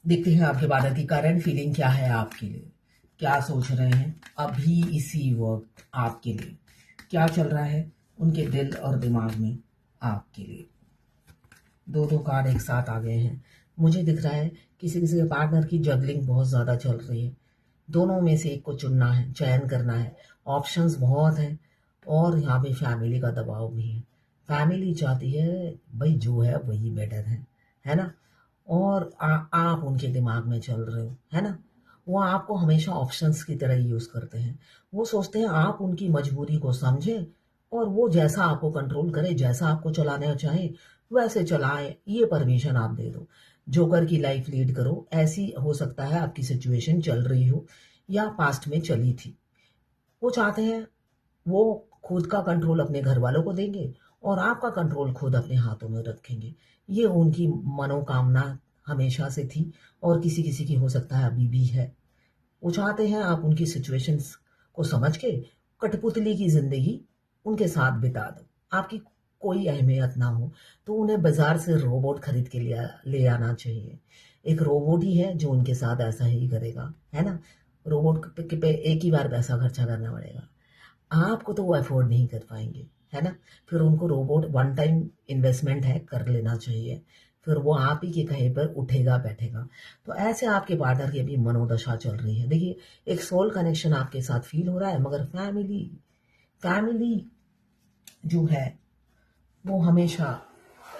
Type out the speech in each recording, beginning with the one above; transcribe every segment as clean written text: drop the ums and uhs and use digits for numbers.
देखते हैं आपके पार्टनर की करंट फीलिंग क्या है आपके लिए, क्या सोच रहे हैं अभी इसी वक्त आपके लिए, क्या चल रहा है उनके दिल और दिमाग में आपके लिए। दो दो कार्ड एक साथ आ गए हैं। मुझे दिख रहा है किसी किसी के पार्टनर की जगलिंग बहुत ज़्यादा चल रही है। दोनों में से एक को चुनना है, चयन करना है, ऑप्शंस बहुत हैं। और यहाँ पे फैमिली का दबाव भी है। फैमिली चाहती है भाई जो है वही बेटर है ना। और आप उनके दिमाग में चल रहे हो, है ना। वो आपको हमेशा ऑप्शंस की तरह यूज़ करते हैं। वो सोचते हैं आप उनकी मजबूरी को समझें और वो जैसा आपको कंट्रोल करे, जैसा आपको चलाना चाहे वैसे चलाएं, ये परमिशन आप दे दो। जोकर की लाइफ लीड करो। ऐसी हो सकता है आपकी सिचुएशन चल रही हो या पास्ट में चली थी। वो चाहते हैं वो खुद का कंट्रोल अपने घर वालों को देंगे और आपका कंट्रोल खुद अपने हाथों में रखेंगे। ये उनकी मनोकामना हमेशा से थी और किसी किसी की हो सकता है अभी भी है। वो चाहते हैं आप उनकी सिचुएशंस को समझ के कठपुतली की जिंदगी उनके साथ बिता दो। आपकी कोई अहमियत ना हो तो उन्हें बाजार से रोबोट खरीद के ले आना चाहिए। एक रोबोट ही है जो उनके साथ ऐसा ही करेगा, है ना। रोबोट पे एक ही बार पैसा खर्चा करना पड़ेगा, आपको तो वो अफोर्ड नहीं कर पाएंगे, है ना। फिर उनको रोबोट वन टाइम इन्वेस्टमेंट है, कर लेना चाहिए। फिर वो आप ही के कहीं पर उठेगा बैठेगा। तो ऐसे आपके पार्टनर की अभी मनोदशा चल रही है। देखिए, एक सोल कनेक्शन आपके साथ फील हो रहा है, मगर फैमिली फैमिली जो है वो हमेशा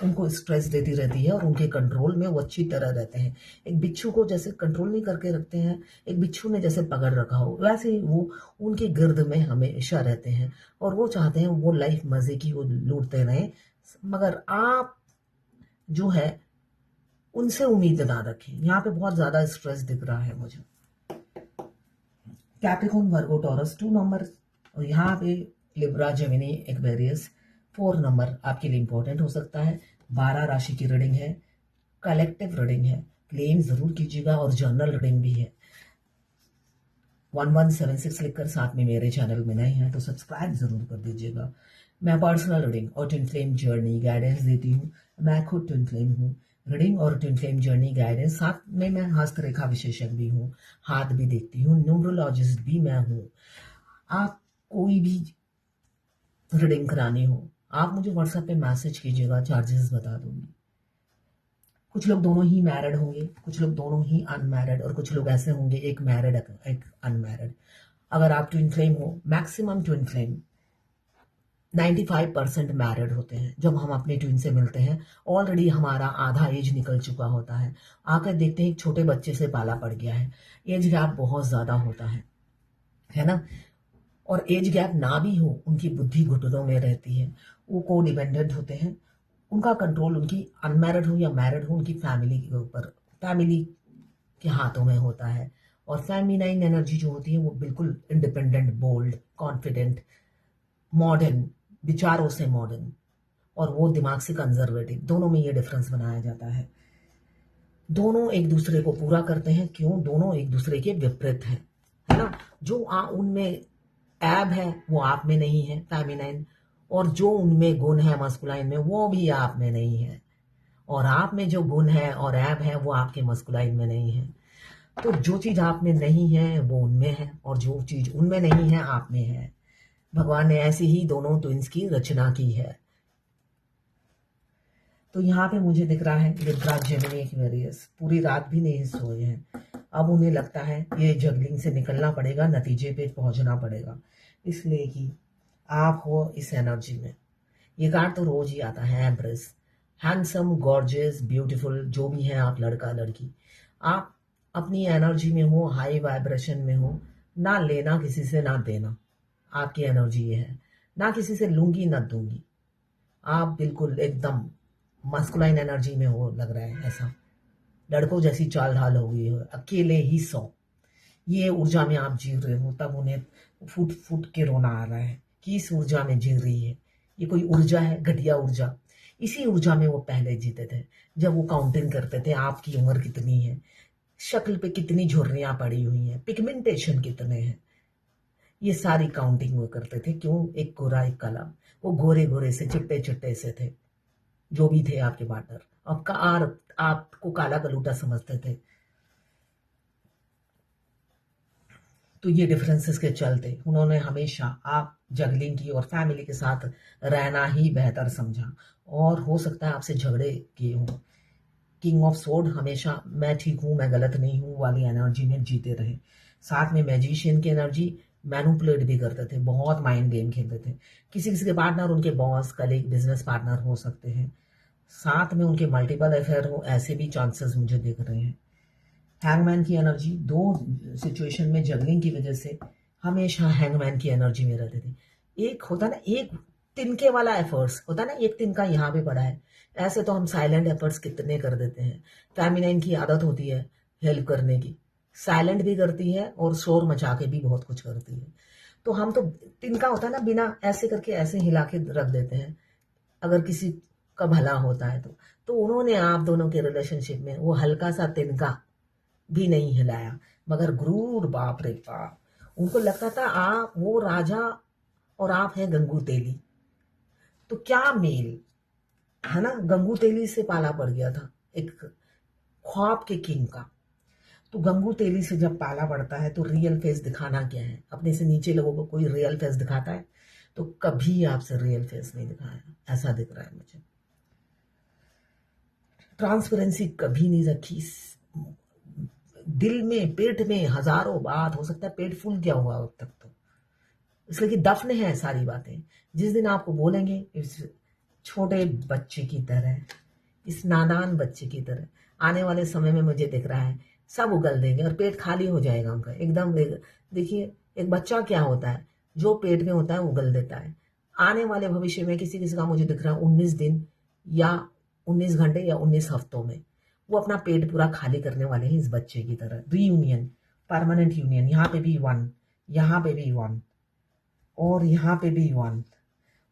उनको स्ट्रेस देती रहती है और उनके कंट्रोल में वो अच्छी तरह रहते हैं। एक बिच्छू को जैसे कंट्रोल नहीं करके रखते हैं, एक बिच्छू ने जैसे पकड़ रखा हो, वैसे ही वो उनके गिर्द में हमेशा रहते हैं और वो चाहते हैं वो लाइफ मजे की वो लूटते रहें। मगर आप जो है उनसे उम्मीद ना रखें। यहाँ पे बहुत ज्यादा स्ट्रेस दिख रहा है मुझे। कैप्रिकॉर्न, वर्गो, टॉरस 2 नंबर और यहाँ पे लिब्रा, जेमिनी, एक्वेरियस 4 नंबर आपके लिए इंपॉर्टेंट हो सकता है। 12 राशि की रीडिंग है, कलेक्टिव रीडिंग है। क्लेम जरूर कीजिएगा और जर्नल रीडिंग भी है। 1176 लिखकर साथ में मेरे चैनल में नए हैं तो सब्सक्राइब जरूर कर दीजिएगा। मैं पर्सनल रीडिंग और ट्विन फ्लेम जर्नी गाइडेंस देती हूँ। मैं खुद ट्विन फ्लेम हूँ। रीडिंग और ट्विन फ्लेम जर्नी गाइडेंस, साथ में मैं हस्तरेखा विशेषज्ञ भी हूँ, हाथ भी देखती हूँ, न्यूमरोलॉजिस्ट भी मैं हूँ। आप कोई भी रीडिंग करानी हो आप मुझे व्हाट्सएप पे मैसेज कीजिएगा, चार्जेस बता दूंगी। कुछ लोग दोनों ही मैरिड होंगे, कुछ लोग दोनों ही अनमैरिड और कुछ लोग ऐसे होंगे एक मैरिड एक अनमैरिड। अगर आप ट्विन फ्लेम हो, मैक्सिमम ट्विन फ्लेम 95% मैरिड होते हैं। जब हम अपने ट्विन से मिलते हैं ऑलरेडी हमारा आधा एज निकल चुका होता है। आकर देखते हैं एक छोटे बच्चे से पाला पड़ गया है। एज गैप बहुत ज्यादा होता है ना। और एज गैप ना भी हो, उनकी बुद्धि घुटनों में रहती है। वो को डिपेंडेंट होते हैं। उनका कंट्रोल उनकी अनमैरिड हो या मैरिड हो उनकी फैमिली के ऊपर, फैमिली के हाथों में होता है। और फेमिनाइन एनर्जी जो होती है वो बिल्कुल इंडिपेंडेंट, बोल्ड, कॉन्फिडेंट, मॉडर्न, विचारों से मॉडर्न, और वो दिमाग से कंजर्वेटिव। दोनों में ये डिफरेंस बनाया जाता है। दोनों एक दूसरे को पूरा करते हैं। क्यों? दोनों एक दूसरे के विपरीत हैं, है ना। जो उनमें ऐब है वो आप में नहीं है, फेमिनाइन, और जो उनमें गुण है मस्कुलाइन में वो भी आप में नहीं है। और आप में जो गुण है और ऐब है वो आपके मस्कुलाइन में नहीं है। तो जो चीज आप में नहीं है वो उनमें है और जो चीज उनमें नहीं है आप में है। भगवान ने ऐसी ही दोनों ट्विंस की रचना की है। तो यहाँ पे मुझे दिख रहा है लिब्रा, जेमिनी, एक्वेरियस पूरी रात भी नहीं सोए हैं। अब उन्हें लगता है ये जगलिंग से निकलना पड़ेगा, नतीजे पे पहुंचना पड़ेगा, इसलिए कि आप हो इस एनर्जी में। ये कार्ड तो रोज ही आता है, एम्प्रेस, हैंडसम, गॉर्जियस, ब्यूटीफुल, जो भी है आप, लड़का लड़की, आप अपनी एनर्जी में हो, हाई वाइब्रेशन में हो। ना लेना किसी से ना देना, आपकी एनर्जी ये है। ना किसी से लूंगी ना दूंगी, आप बिल्कुल एकदम मस्कुलाइन एनर्जी में हो, लग रहा है ऐसा। लड़कों जैसी चाल ढाल हो गई हो, अकेले ही 100, ये ऊर्जा में आप जी रहे हो। तब उन्हें फूट फूट के रोना आ रहा है कि इस ऊर्जा में जी रही है। ये कोई ऊर्जा है? घटिया ऊर्जा। इसी ऊर्जा में वो पहले जीते थे, जब वो काउंटिंग करते थे आपकी उम्र कितनी है, शक्ल पे कितनी झुर्रियां पड़ी हुई हैं, पिगमेंटेशन कितने हैं, ये सारी काउंटिंग वो करते थे। क्यों? एक गोरा एक काला, वो गोरे गोरे से चिट्टे चिट्टे से थे जो भी थे आपके पार्टनर। आपका आपको काला कलूटा समझते थे। तो ये डिफरेंसेस के चलते उन्होंने हमेशा आप जगलिंग की और फैमिली के साथ रहना ही बेहतर समझा, और हो सकता है आपसे झगड़े किए हों। किंग ऑफ सोर्ड हमेशा मैं ठीक हूँ, मैं गलत नहीं हूँ वाली एनर्जी में जीते रहे। साथ में मैजिशियन की एनर्जी, मैनिपुलेट भी करते थे, बहुत माइंड गेम खेलते थे। किसी किसी के पार्टनर उनके बॉस, कलीग, बिजनेस पार्टनर हो सकते हैं। साथ में उनके मल्टीपल अफेयर हो, ऐसे भी चांसेस मुझे दिख रहे हैं। हैंगमैन की एनर्जी, दो सिचुएशन में जगलिंग की वजह से हमेशा हैंगमैन की एनर्जी में रहते थे। एक होता ना, एक तिनके वाला एफर्ट्स होता ना, एक तिनका यहाँ पे पड़ा है। ऐसे तो हम साइलेंट एफर्ट्स कितने कर देते हैं। फेमिनाइन की आदत होती है हेल्प करने की, साइलेंट भी करती है और शोर मचा के भी बहुत कुछ करती है। तो हम तो तिनका होता है ना, बिना ऐसे करके ऐसे हिला के रख देते हैं अगर किसी का भला होता है तो उन्होंने आप दोनों के रिलेशनशिप में वो हल्का सा तिनका भी नहीं हिलाया। मगर गुरूर, बाप रे बाप, उनको लगता था आप वो राजा और आप हैं गंगू तेली। तो क्या मेल है ना, गंगू तेली से पाला पड़ गया था एक ख्वाब के किंग का। तो गंगू तेली से जब पाला पड़ता है तो रियल फेस दिखाना क्या है। अपने से नीचे लोगों को कोई रियल फेस दिखाता है तो कभी आपसे रियल फेस नहीं दिखाया, ऐसा दिख रहा है मुझे। ट्रांसपेरेंसी कभी नहीं रखी। दिल में, पेट में हजारों बात, हो सकता है पेट फूल गया हुआ अब तक तो, इसलिए कि दफन है सारी बातें। जिस दिन आपको बोलेंगे इस छोटे बच्चे की तरह, इस नादान बच्चे की तरह, आने वाले समय में मुझे दिख रहा है सब उगल देंगे और पेट खाली हो जाएगा उनका एकदम। देखिए एक बच्चा क्या होता है, जो पेट में होता है उगल देता है। आने वाले भविष्य में किसी किसी का मुझे दिख रहा है 19 दिन या 19 घंटे या 19 हफ्तों में वो अपना पेट पूरा खाली करने वाले हैं इस बच्चे की तरह। रीयूनियन, परमानेंट यूनियन, यहाँ पे भी वन, यहाँ पे भी वन, और यहाँ पे भी वन,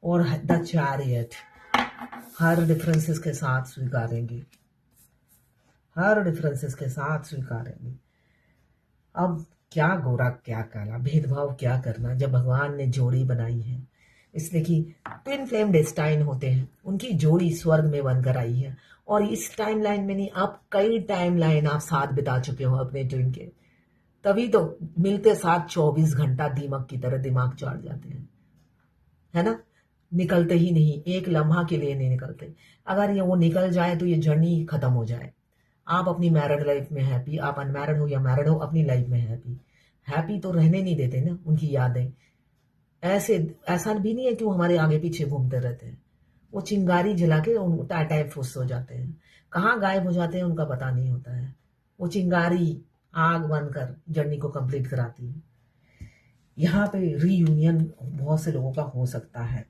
और द चैरियट। हर डिफरेंसेस के साथ स्वीकारेंगे, हर डिफरेंसेस के साथ स्वीकारेंगे। अब क्या गोरा क्या काला, भेदभाव क्या करना जब भगवान ने जोड़ी बनाई है। इसलिए कि ट्विन फ्लेम डेस्टाइन होते हैं, उनकी जोड़ी स्वर्ग में बनकर आई है। और इस टाइमलाइन में नहीं, अब कई टाइमलाइन आप साथ बिता चुके हो अपने ट्विन के, तभी तो मिलते साथ 24 घंटा दीमक की तरह दिमाग चाट जाते हैं, है ना। निकलते ही नहीं, एक लम्हा के लिए नहीं निकलते। अगर ये वो निकल जाए तो ये जर्नी खत्म हो जाए। आप अपनी मैरिड लाइफ में हैप्पी, आप अनमैरिड हो या मैरिड हो, अपनी लाइफ में हैप्पी। हैप्पी तो रहने नहीं देते ना उनकी यादें। ऐसे ऐसा भी नहीं है कि वो हमारे आगे पीछे घूमते रहते हैं। वो चिंगारी जला के टाइम फुस हो जाते हैं, कहाँ गायब हो जाते हैं उनका पता नहीं होता है। वो चिंगारी आग बनकर जर्नी को कंप्लीट कराती है। यहाँ पे रीयूनियन बहुत से लोगों का हो सकता है।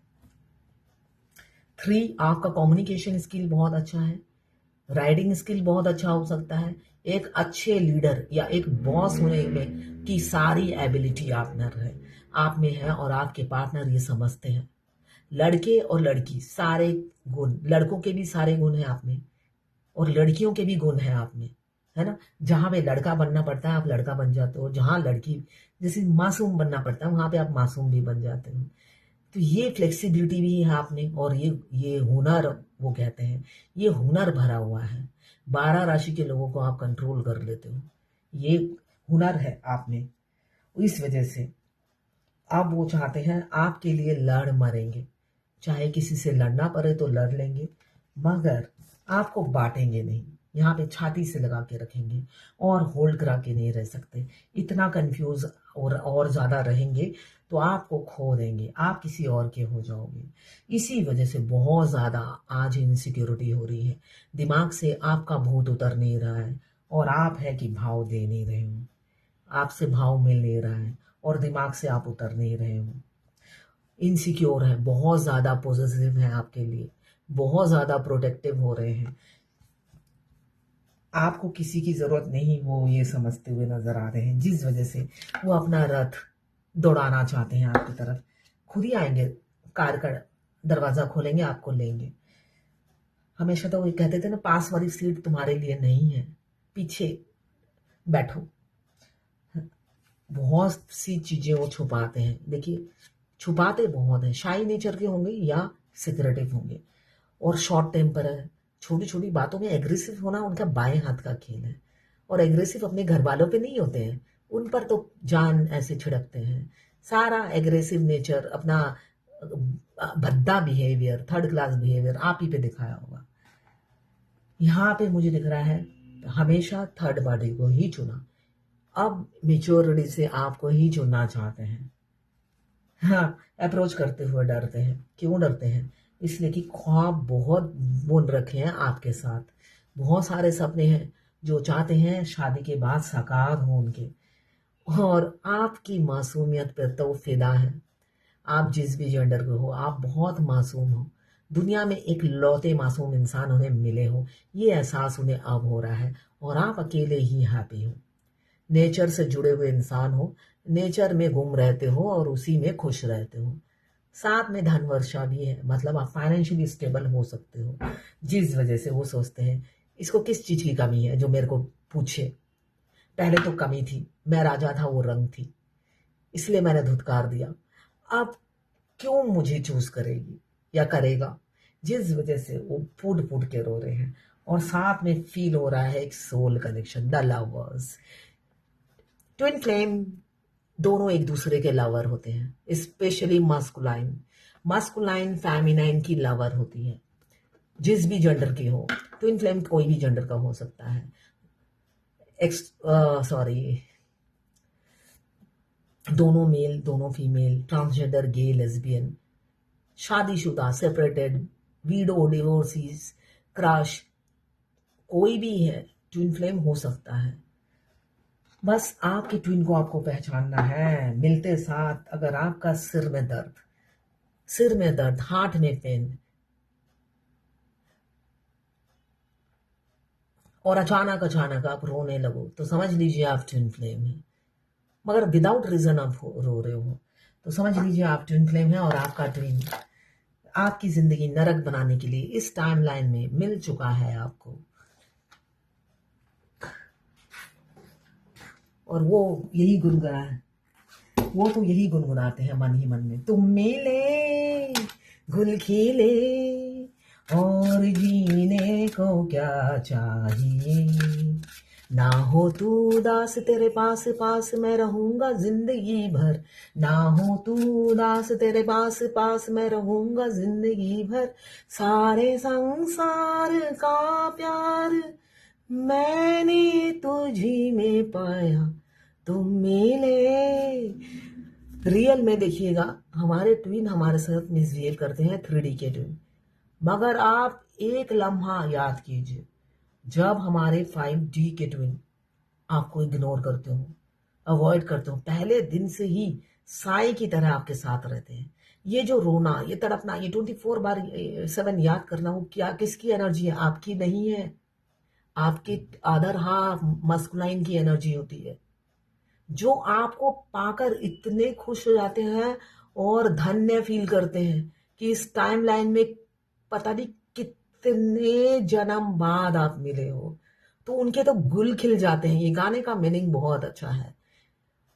3, आपका कम्युनिकेशन स्किल बहुत अच्छा है, राइडिंग स्किल बहुत अच्छा हो सकता है। एक अच्छे लीडर या एक बॉस होने में की सारी एबिलिटी आप में है और आपके पार्टनर ये समझते हैं। लड़के और लड़की सारे गुण, लड़कों के भी सारे गुण हैं आप में और लड़कियों के भी गुण हैं आप में, है ना। जहाँ पे लड़का बनना पड़ता है आप लड़का बन जाते हो, जहाँ लड़की जैसे मासूम बनना पड़ता है वहां पे आप मासूम भी बन जाते हो। तो ये फ्लेक्सिबिलिटी भी है आप में, और ये हुनर, वो कहते हैं ये हुनर भरा हुआ है। 12 राशि के लोगों को आप कंट्रोल कर लेते हो, ये हुनर है आप में। इस वजह से अब वो चाहते हैं आपके लिए लड़ मरेंगे, चाहे किसी से लड़ना पड़े तो लड़ लेंगे, मगर आपको बांटेंगे नहीं। यहाँ पे छाती से लगा के रखेंगे और होल्ड करा के नहीं रह सकते। इतना कंफ्यूज और ज़्यादा रहेंगे तो आपको खो देंगे, आप किसी और के हो जाओगे। इसी वजह से बहुत ज़्यादा आज इनसिक्योरिटी हो रही है, दिमाग से आपका भूत उतर नहीं रहा है और आप है कि भाव दे नहीं रहे हो, आपसे भाव मिल नहीं रहा है और दिमाग से आप उतर नहीं रहे हो। इनसिक्योर है, बहुत ज़्यादा पॉजिटिव है आपके लिए, बहुत ज़्यादा प्रोटेक्टिव हो रहे हैं। आपको किसी की ज़रूरत नहीं, वो ये समझते हुए नज़र आ रहे हैं, जिस वजह से वो अपना रथ दौड़ाना चाहते हैं आपकी तरफ। खुद ही आएंगे, कार का दरवाज़ा खोलेंगे, आपको लेंगे। हमेशा तो वो कहते थे ना, पास वाली सीट तुम्हारे लिए नहीं है, पीछे बैठो। बहुत सी चीज़ें वो छुपाते हैं, देखिए छुपाते बहुत हैं। शाई नेचर के होंगे या सिक्रेटिव होंगे और शॉर्ट टेम्पर है। छोटी छोटी बातों में एग्रेसिव होना उनका बाएं हाथ का खेल है। और एग्रेसिव अपने घर वालों पे नहीं होते हैं, उन पर तो जान ऐसे छिड़कते हैं, सारा एग्रेसिव नेचर, अपना भद्दा बिहेवियर, थर्ड क्लास बिहेवियर आप ही पे दिखाया होगा। यहाँ पे मुझे दिख रहा है हमेशा थर्ड पार्टी को ही चुना, अब मेच्योरिटी से आपको ही चुनना चाहते हैं। हाँ, अप्रोच करते हुए डरते हैं। क्यों डरते हैं? इसलिए कि ख्वाब बहुत बुन रखे हैं आपके साथ, बहुत सारे सपने हैं जो चाहते हैं शादी के बाद साकार हो उनके, और आपकी मासूमियत पर तो फिदा है। आप जिस भी जेंडर के हो, आप बहुत मासूम हो, दुनिया में एक लौते मासूम इंसान उन्हें मिले हो, ये एहसास उन्हें अब हो रहा है, और आप अकेले ही हैप्पी हो, नेचर से जुड़े हुए इंसान हो, नेचर में गुम रहते हो और उसी में खुश रहते हो। साथ में धन वर्षा भी है, मतलब आप फाइनेंशियली स्टेबल हो सकते हो, जिस वजह से वो सोचते हैं इसको किस चीज की कमी है जो मेरे को पूछे। पहले तो कमी थी, मैं राजा था, वो रंग थी, इसलिए मैंने धुतकार दिया, अब क्यों मुझे चूज करेगी या करेगा, जिस वजह से वो फूट फूट के रो रहे हैं। और साथ में फील हो रहा है एक soul connection, the lovers. Twin flame दोनों एक दूसरे के लवर होते हैं, स्पेशली मस्कुलाइन, मस्कुलाइन फेमिनाइन की लवर होती है, जिस भी जेंडर की हो। ट्विन फ्लेम कोई भी जेंडर का हो सकता है, दोनों मेल, दोनों फीमेल, ट्रांसजेंडर, गे, लेस्बियन, शादीशुदा, सेपरेटेड, वीडो, डिवोर्सीज, क्रश, कोई भी है, ट्विन फ्लेम हो सकता है। बस आपके ट्विन को आपको पहचानना है। मिलते साथ अगर आपका सिर में दर्द, हार्ट में पेन, और अचानक आप रोने लगो, तो समझ लीजिए आप ट्विन फ्लेम है। मगर विदाउट रीजन आप रो रहे हो, तो समझ लीजिए आप ट्विन फ्लेम है, और आपका ट्विन आपकी जिंदगी नरक बनाने के लिए इस टाइमलाइन में मिल चुका है आपको। और वो यही वो तो यही गुनगुनाते हैं मन ही मन में, तुम मिले गुल खिले और जीने को क्या चाहिए, ना हो तू उदास तेरे पास पास मैं रहूंगा जिंदगी भर, ना हो तू उदास तेरे पास पास मैं रहूंगा जिंदगी भर, सारे संसार का प्यार मैंने तुझी में पाया, तुम मिले। रियल में देखिएगा, हमारे ट्विन हमारे साथ मिसबिहेव करते हैं, 3D के ट्विन, मगर आप एक लम्हा याद कीजिए जब हमारे 5D के ट्विन आपको इग्नोर करते हो, अवॉइड करते हो, पहले दिन से ही साई की तरह आपके साथ रहते हैं। ये जो रोना, ये तड़पना, ये 24/7 याद करना, वो क्या किसकी एनर्जी है? आपकी नहीं है, आपके अदर हाफ मस्कुलाइन की एनर्जी होती है, जो आपको पाकर इतने खुश हो जाते हैं और धन्य फील करते हैं कि इस टाइमलाइन में पता नहीं कितने जन्म बाद आप मिले हो, तो उनके तो गुल खिल जाते हैं। ये गाने का मीनिंग बहुत अच्छा है।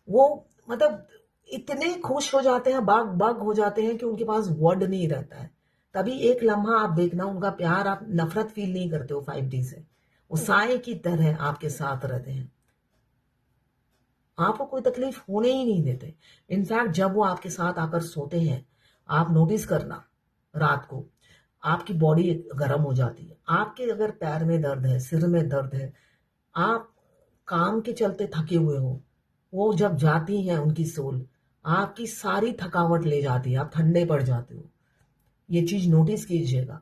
वो मतलब इतने खुश हो जाते हैं, बाग बाग हो जाते हैं कि उनके पास वर्ड नहीं रहता है। तभी एक लम्हा आप देखना उनका प्यार, आप नफरत फील नहीं करते हो 5D से, वो साए की तरह आपके साथ रहते हैं, आपको कोई तकलीफ होने ही नहीं देते। इनफैक्ट जब वो आपके साथ आकर सोते हैं, आप नोटिस करना, रात को आपकी बॉडी गर्म हो जाती है। आपके अगर पैर में दर्द है, सिर में दर्द है, आप काम के चलते थके हुए हो, वो जब जाती हैं उनकी सोल, आपकी सारी थकावट ले जाती है, आप ठंडे पड़ जाते हो। ये चीज नोटिस कीजिएगा।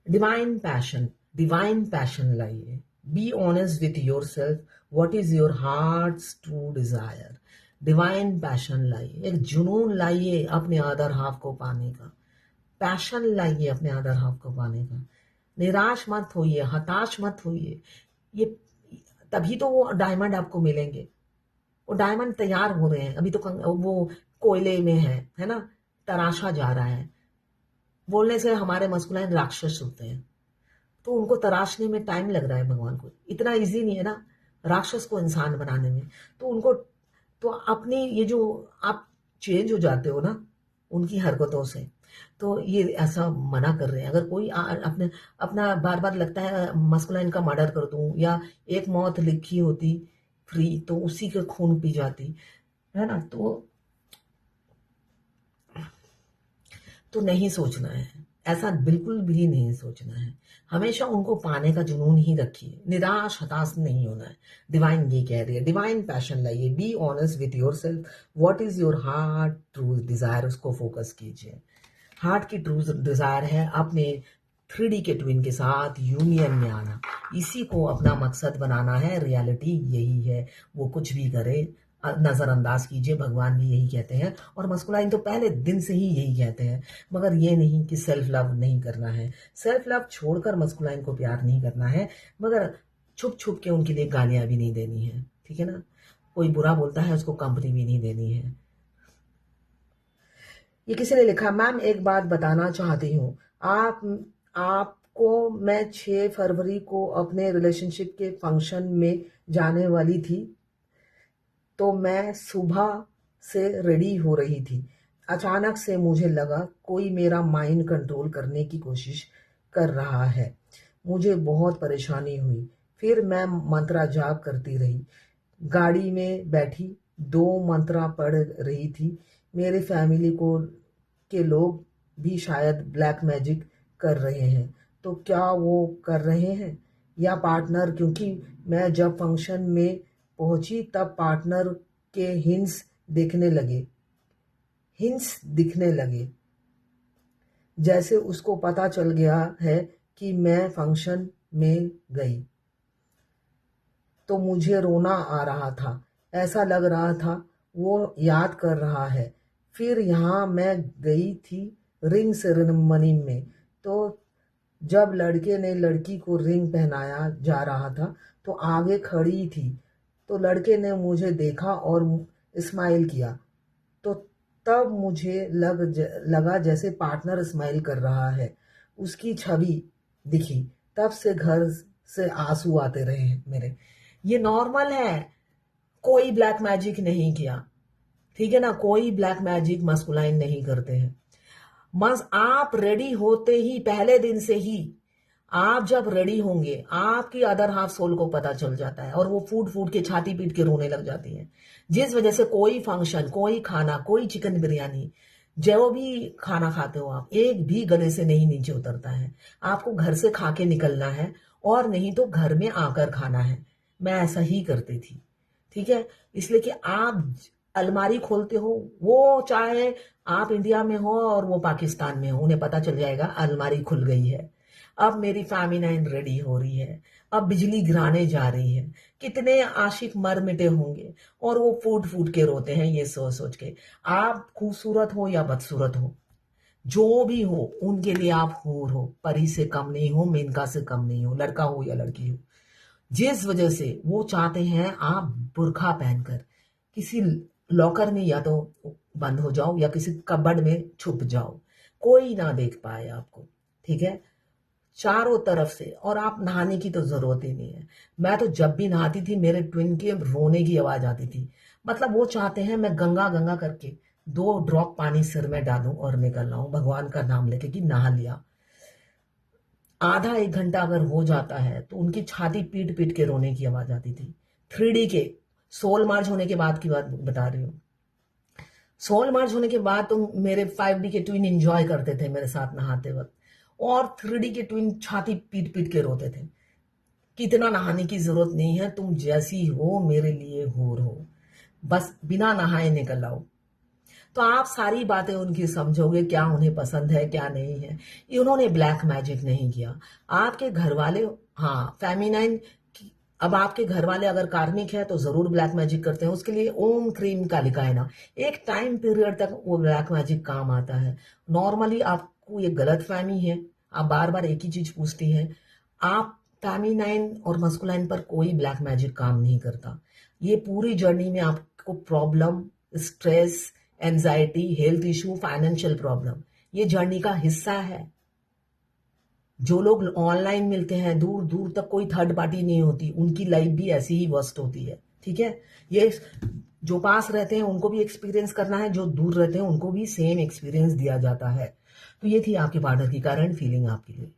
डिवाइन पैशन लाइए, be honest with yourself, what is your hearts true desire. Divine passion लाइए, एक जुनून लाइए अपने अदर हाफ को पाने का, पैशन लाइए अपने अदर हाफ को पाने का। निराश मत होइए, हताश मत होइए, ये तभी तो वो डायमंड आपको मिलेंगे। वो डायमंड तैयार हो रहे हैं, अभी तो वो कोयले में है ना, तराशा जा रहा है। बोलने से हमारे मस्कुलाइन राक्षस होते हैं, तो उनको तराशने में टाइम लग रहा है भगवान को, इतना इजी नहीं है ना राक्षस को इंसान बनाने में। तो उनको तो अपनी ये जो आप चेंज हो जाते हो ना उनकी हरकतों से, तो ये ऐसा मना कर रहे हैं। अगर कोई अपने अपना बार बार लगता है मस्कुलाइन का मर्डर कर दूं, या एक मौत लिखी होती फ्री तो उसी के खून पी जाती, है ना, तो नहीं सोचना है, ऐसा बिल्कुल भी नहीं सोचना है। हमेशा उनको पाने का जुनून ही रखिए, निराश हताश नहीं होना है। डिवाइन ये कह रही है, डिवाइन पैशन लाइए, be honest with yourself, what is your heart true desire, उसको फोकस कीजिए। हार्ट की ट्रू डिजायर है अपने 3D के ट्विन के साथ यूनियन में आना, इसी को अपना मकसद बनाना है। रियलिटी यही है, वो कुछ भी करे नजरअंदाज कीजिए, भगवान भी यही कहते हैं, और मस्कुलाइन तो पहले दिन से ही यही कहते हैं। मगर ये नहीं कि सेल्फ लव नहीं करना है, सेल्फ लव छोड़कर मस्कुलाइन को प्यार नहीं करना है, मगर छुप छुप के उनके लिए गालियां भी नहीं देनी है, ठीक है ना। कोई बुरा बोलता है उसको कंपनी भी नहीं देनी है। ये किसी ने लिखा, मैम एक बात बताना चाहती हूँ, आपको मैं 6 फरवरी को अपने रिलेशनशिप के फंक्शन में जाने वाली थी, तो मैं सुबह से रेडी हो रही थी। अचानक से मुझे लगा कोई मेरा माइंड कंट्रोल करने की कोशिश कर रहा है। मुझे बहुत परेशानी हुई। फिर मैं मंत्रा जाप करती रही। गाड़ी में बैठी 2 मंत्रा पढ़ रही थी। मेरे फैमिली के लोग भी शायद ब्लैक मैजिक कर रहे हैं। तो क्या वो कर रहे हैं या पार्टनर? क्योंकि मैं जब फंक्शन में पहुंची तब पार्टनर के हिंट्स दिखने लगे, जैसे उसको पता चल गया है कि मैं फंक्शन में गई। तो मुझे रोना आ रहा था, ऐसा लग रहा था वो याद कर रहा है। फिर यहाँ मैं गई थी रिंग सेरेमनी में, तो जब लड़के ने लड़की को रिंग पहनाया जा रहा था तो आगे खड़ी थी, तो लड़के ने मुझे देखा और स्माइल किया, तो तब मुझे लगा जैसे पार्टनर स्माइल कर रहा है, उसकी छवि दिखी। तब से घर से आंसू आते रहे मेरे। ये नॉर्मल है, कोई ब्लैक मैजिक नहीं किया, ठीक है ना, कोई ब्लैक मैजिक मस्कुलाइन नहीं करते हैं। आप रेडी होते ही पहले दिन से ही, आप जब रेडी होंगे आपकी अदर हाफ सोल को पता चल जाता है और वो फूट फूट के छाती पीट के रोने लग जाती है। जिस वजह से कोई फंक्शन, कोई खाना, कोई चिकन बिरयानी, जो भी खाना खाते हो आप, एक भी गले से नहीं नीचे उतरता है। आपको घर से खा के निकलना है और नहीं तो घर में आकर खाना है। मैं ऐसा ही करती थी, ठीक है। इसलिए कि आप अलमारी खोलते हो, वो चाहे आप इंडिया में हो और वो पाकिस्तान में हो, उन्हें पता चल जाएगा अलमारी खुल गई है। अब मेरी फेमिनाइन रेडी हो रही है, अब बिजली गिराने जा रही है। कितने आशिक मर मिटे होंगे और वो फूट फूट के रोते हैं ये सोच सोच के। आप खूबसूरत हो या बदसूरत हो, जो भी हो, उनके लिए आप हूर हो, परी से कम नहीं हो, मेनका से कम नहीं हो, लड़का हो या लड़की हो। जिस वजह से वो चाहते हैं आप बुर्का पहनकर किसी लॉकर में या तो बंद हो जाओ या किसी कबर्ड में छुप जाओ, कोई ना देख पाए आपको, ठीक है, चारों तरफ से। और आप नहाने की तो जरूरत ही नहीं है। मैं तो जब भी नहाती थी मेरे ट्विन के रोने की आवाज आती थी। मतलब वो चाहते हैं मैं गंगा गंगा करके 2 ड्रॉप पानी सिर में डालूं और निकल आऊं भगवान का नाम लेके कि नहा लिया। आधा 1 घंटा अगर हो जाता है तो उनकी छाती पीट पीट के रोने की आवाज आती थी। 3D के सोल मार्च होने के बाद की बात बता रही हूँ। सोल मार्च होने के बाद तो मेरे 5D के ट्विन एंजॉय करते थे मेरे साथ नहाते वक्त, और 3D के ट्विन छाती पीट पीट के रोते थे। कितना नहाने की जरूरत नहीं है, तुम जैसी हो मेरे लिए हूर हो, बस बिना नहाए निकल आओ। तो आप सारी बातें उनकी समझोगे, क्या उन्हें पसंद है क्या नहीं है। इन्होंने ब्लैक मैजिक नहीं किया। आपके घर वाले, हाँ फेमिनाइन, अब आपके घर वाले अगर कार्मिक है तो जरूर ब्लैक मैजिक करते हैं, उसके लिए ओम क्रीम का लिखा है ना, एक टाइम पीरियड तक वो ब्लैक मैजिक काम आता है। नॉर्मली आपको ये गलत फहमी है, आप बार बार एक ही चीज पूछती हैं। आप फेमिनाइन और मस्कुलाइन पर कोई ब्लैक मैजिक काम नहीं करता। ये पूरी जर्नी में आपको problem, stress, anxiety, health issue, financial problem, ये जर्नी का हिस्सा है। जो लोग ऑनलाइन मिलते हैं, दूर दूर तक कोई थर्ड पार्टी नहीं होती, उनकी लाइफ भी ऐसी ही वर्स्ट होती है, ठीक है। ये जो पास रहते हैं उनको भी एक्सपीरियंस करना है, जो दूर रहते हैं उनको भी सेम एक्सपीरियंस दिया जाता है। तो ये थी आपके पार्टनर की करंट फीलिंग आपके लिए।